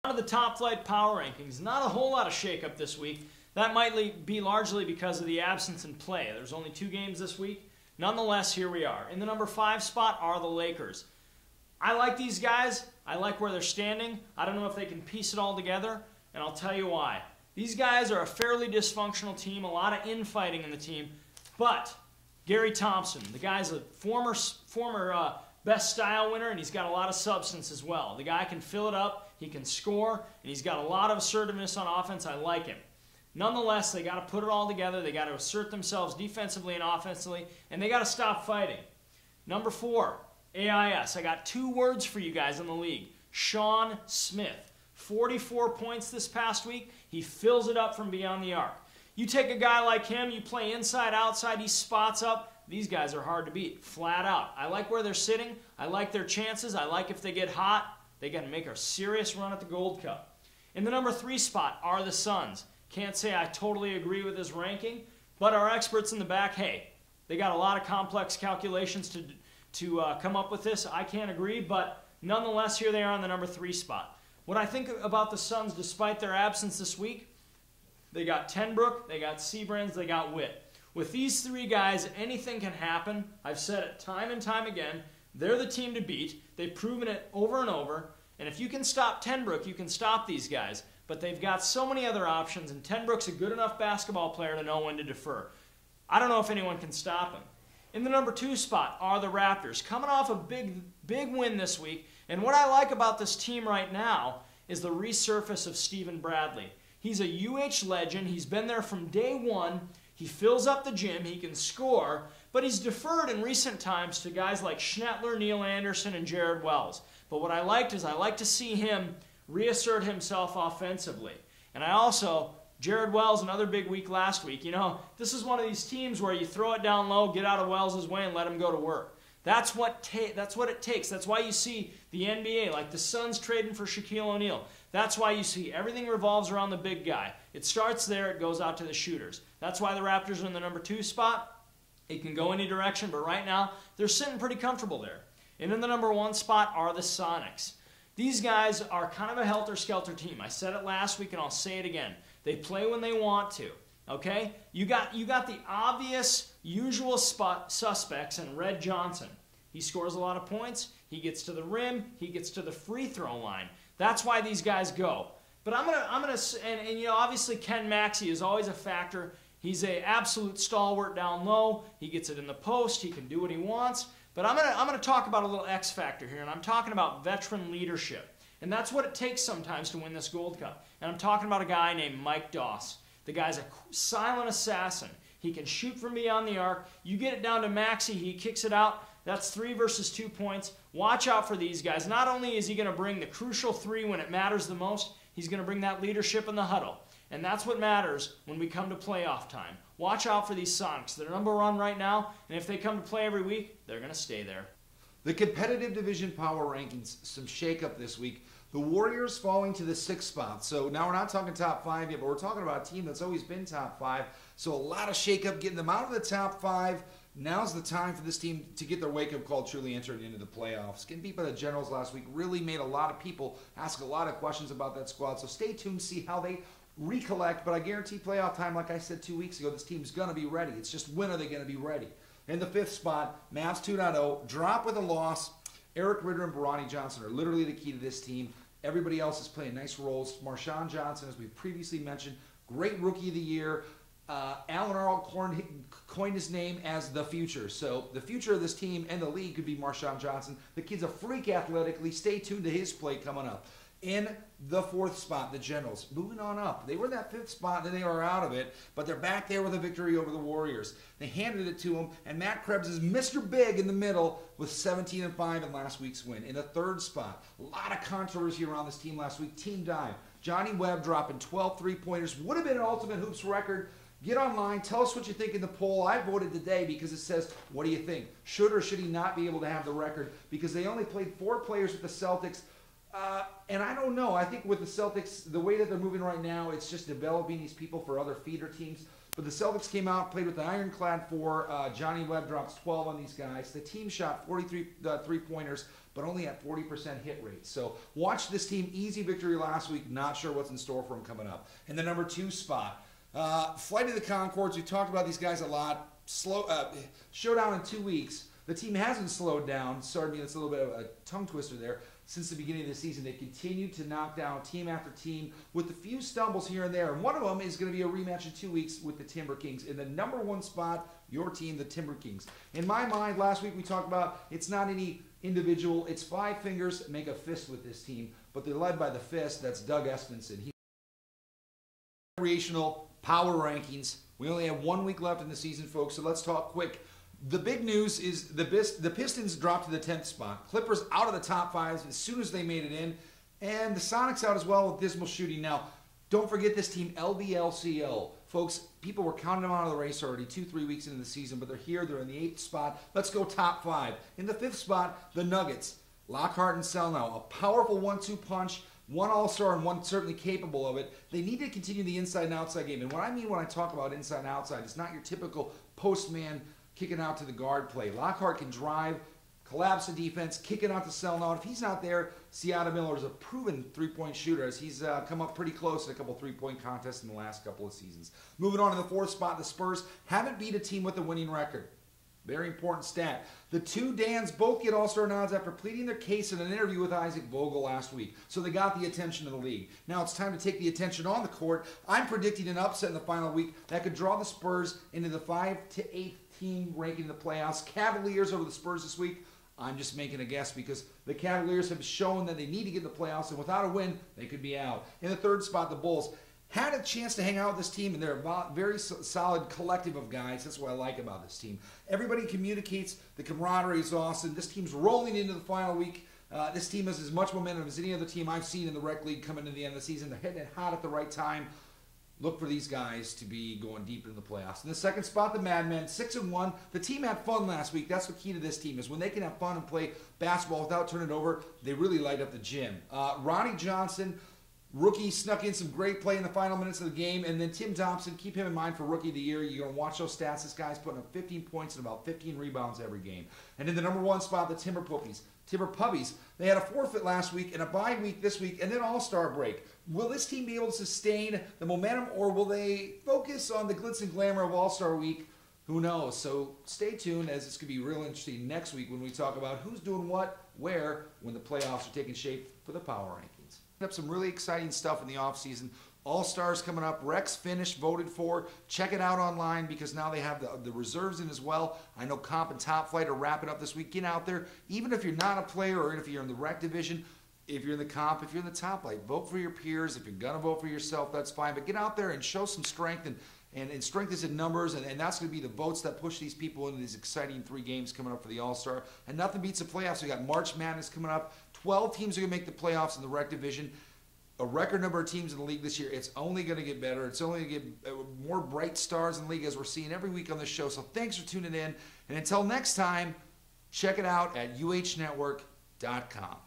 Out of the top flight power rankings, not a whole lot of shakeup this week. That might be largely because of the absence in play. There's only 2 games this week. Nonetheless, here we are. In the number 5 spot are the Lakers. I like these guys. I like where they're standing. I don't know if they can piece it all together, and I'll tell you why. These guys are a fairly dysfunctional team, a lot of infighting in the team, but Gary Thompson, the guy's a former best style winner, and he's got a lot of substance as well. The guy can fill it up, he can score, and he's got a lot of assertiveness on offense. I like him. Nonetheless, they got to put it all together. They got to assert themselves defensively and offensively, and they got to stop fighting. Number 4, AIS. I got 2 words for you guys in the league. Sean Smith. 44 points this past week. He fills it up from beyond the arc. You take a guy like him, you play inside, outside, he spots up. These guys are hard to beat, flat out. I like where they're sitting. I like their chances. I like if they get hot, they got to make a serious run at the Gold Cup. In the number 3 spot are the Suns. Can't say I totally agree with his ranking, but our experts in the back, hey, they got a lot of complex calculations to come up with this. I can't agree, but nonetheless, here they are on the number 3 spot. What I think about the Suns, despite their absence this week, they got Tenbrook, they got Seabrans, they got Witt. With these 3 guys, anything can happen. I've said it time and time again. They're the team to beat. They've proven it over and over. And if you can stop Tenbrook, you can stop these guys. But they've got so many other options, and Tenbrook's a good enough basketball player to know when to defer. I don't know if anyone can stop him. In the number 2 spot are the Raptors, coming off a big win this week. And what I like about this team right now is the resurface of Stephen Bradley. He's a UH legend. He's been there from day one. He fills up the gym. He can score. But he's deferred in recent times to guys like Schnettler, Neil Anderson, and Jared Wells. But what I liked is I like to see him reassert himself offensively. And I also, Jared Wells, another big week last week. You know, this is one of these teams where you throw it down low, get out of Wells' way, and let him go to work. That's what it takes. That's why you see the NBA, like the Suns trading for Shaquille O'Neal. That's why you see everything revolves around the big guy. It starts there, it goes out to the shooters. That's why the Raptors are in the number 2 spot. It can go any direction, but right now, they're sitting pretty comfortable there. And in the number 1 spot are the Sonics. These guys are kind of a helter-skelter team. I said it last week, and I'll say it again. They play when they want to. Okay? You got the obvious, usual suspects in Red Johnson. He scores a lot of points. He gets to the rim. He gets to the free throw line. That's why these guys go. But I'm gonna, and you know, obviously Ken Maxey is always a factor. He's an absolute stalwart down low. He gets it in the post. He can do what he wants. But I'm gonna talk about a little X factor here, and I'm talking about veteran leadership. And that's what it takes sometimes to win this Gold Cup. And I'm talking about a guy named Mike Doss. The guy's a silent assassin. He can shoot from beyond the arc. You get it down to Maxey, he kicks it out. That's 3 versus 2 points. Watch out for these guys. Not only is he going to bring the crucial 3 when it matters the most, he's going to bring that leadership in the huddle. And that's what matters when we come to playoff time. Watch out for these Sonics. They're number 1 right now, and if they come to play every week, they're going to stay there. The competitive division power rankings, some shakeup this week. The Warriors falling to the 6th spot. So now we're not talking top 5 yet, but we're talking about a team that's always been top 5. So a lot of shakeup getting them out of the top 5. Now's the time for this team to get their wake-up call truly entered into the playoffs. Getting beat by the Generals last week really made a lot of people ask a lot of questions about that squad. So stay tuned, see how they recollect. But I guarantee playoff time, like I said 2 weeks ago, this team's going to be ready. It's just when are they going to be ready? In the 5th spot, Mavs 2.0, drop with a loss. Eric Ritter and Barani Johnson are literally the key to this team. Everybody else is playing nice roles. Marshawn Johnson, as we previously mentioned, great rookie of the year. Alan Arnold coined his name as the future. So the future of this team and the league could be Marshawn Johnson. The kid's a freak athletically. Stay tuned to his play coming up. In the 4th spot, the Generals, moving on up. They were in that 5th spot, and they were out of it, but they're back there with a victory over the Warriors. They handed it to them, and Matt Krebs is Mr. Big in the middle with 17-5 in last week's win. In the 3rd spot, a lot of controversy around this team last week. Team dive. Johnny Webb dropping 12 three-pointers. Would have been an Ultimate Hoops record. Get online. Tell us what you think in the poll. I voted today because it says, what do you think? Should or should he not be able to have the record? Because they only played 4 players with the Celtics. And I don't know. I think with the Celtics, the way that they're moving right now, it's just developing these people for other feeder teams. But the Celtics came out, played with the ironclad 4. Johnny Webb drops 12 on these guys. The team shot 43 three-pointers, but only at 40% hit rate. So watch this team. Easy victory last week. Not sure what's in store for them coming up. In the number 2 spot, Flight of the Conchords. We talked about these guys a lot. Showdown in 2 weeks. The team hasn't slowed down. Sorry, it's a little bit of a tongue twister there. Since the beginning of the season, they continue to knock down team after team with a few stumbles here and there. And one of them is going to be a rematch in 2 weeks with the Timber Kings. In the number 1 spot, your team, the Timber Kings. In my mind, last week we talked about it's not any individual. It's 5 fingers make a fist with this team. But they're led by the fist. That's Doug Espenson. He's recreational power rankings. We only have 1 week left in the season, folks, so let's talk quick. The big news is the Pistons dropped to the 10th spot. Clippers out of the top 5 as soon as they made it in. And the Sonics out as well with dismal shooting. Now, don't forget this team, LBLCL. Folks, people were counting them out of the race already 2-3 weeks into the season, but they're here. They're in the 8th spot. Let's go top 5. In the 5th spot, the Nuggets. Lockhart and Selnow, a powerful 1-2 punch. One all-star and one certainly capable of it. They need to continue the inside and outside game. And what I mean when I talk about inside and outside, it's not your typical postman kicking out to the guard play. Lockhart can drive, collapse the defense, kick it out to Selnow. If he's not there, Seattle Miller is a proven three-point shooter as he's come up pretty close in a couple three-point contests in the last couple of seasons. Moving on to the 4th spot, the Spurs haven't beat a team with a winning record. Very important stat. The 2 Dans both get all-star nods after pleading their case in an interview with Isaac Vogel last week. So they got the attention of the league. Now it's time to take the attention on the court. I'm predicting an upset in the final week that could draw the Spurs into the 5th to 8th team ranking in the playoffs. Cavaliers over the Spurs this week. I'm just making a guess because the Cavaliers have shown that they need to get in the playoffs, and without a win, they could be out. In the 3rd spot, the Bulls had a chance to hang out with this team, and they're a very solid collective of guys. That's what I like about this team. Everybody communicates. The camaraderie is awesome. This team's rolling into the final week. This team has as much momentum as any other team I've seen in the rec league coming to the end of the season. They're hitting it hot at the right time. Look for these guys to be going deep into the playoffs. In the 2nd spot, the Madmen, 6-1. The team had fun last week. That's the key to this team, is when they can have fun and play basketball without turning it over, they really light up the gym. Ronnie Johnson, rookie, snuck in some great play in the final minutes of the game. And then Tim Thompson, keep him in mind for Rookie of the Year. You're going to watch those stats. This guy's putting up 15 points and about 15 rebounds every game. And in the number 1 spot, the Timber Puppies. They had a forfeit last week and a bye week this week and then all-star break. Will this team be able to sustain the momentum, or will they focus on the glitz and glamour of All-Star Week? Who knows? So stay tuned, as it's going to be real interesting next week when we talk about who's doing what, where, when the playoffs are taking shape for the power rankings. We have some really exciting stuff in the offseason. All-Stars coming up. Rex finished, voted for. Check it out online because now they have the reserves in as well. I know Comp and Top Flight are wrapping up this week. Get out there. Even if you're not a player or if you're in the rec division, if you're in the Comp, if you're in the Top Flight, vote for your peers. If you're going to vote for yourself, that's fine. But get out there and show some strength. And strength is in numbers, and that's going to be the votes that push these people into these exciting 3 games coming up for the All-Star. And nothing beats the playoffs. We got March Madness coming up. 12 teams are going to make the playoffs in the rec division. A record number of teams in the league this year. It's only going to get better. It's only going to get more bright stars in the league as we're seeing every week on the show. So thanks for tuning in. And until next time, check it out at uhnetwork.com.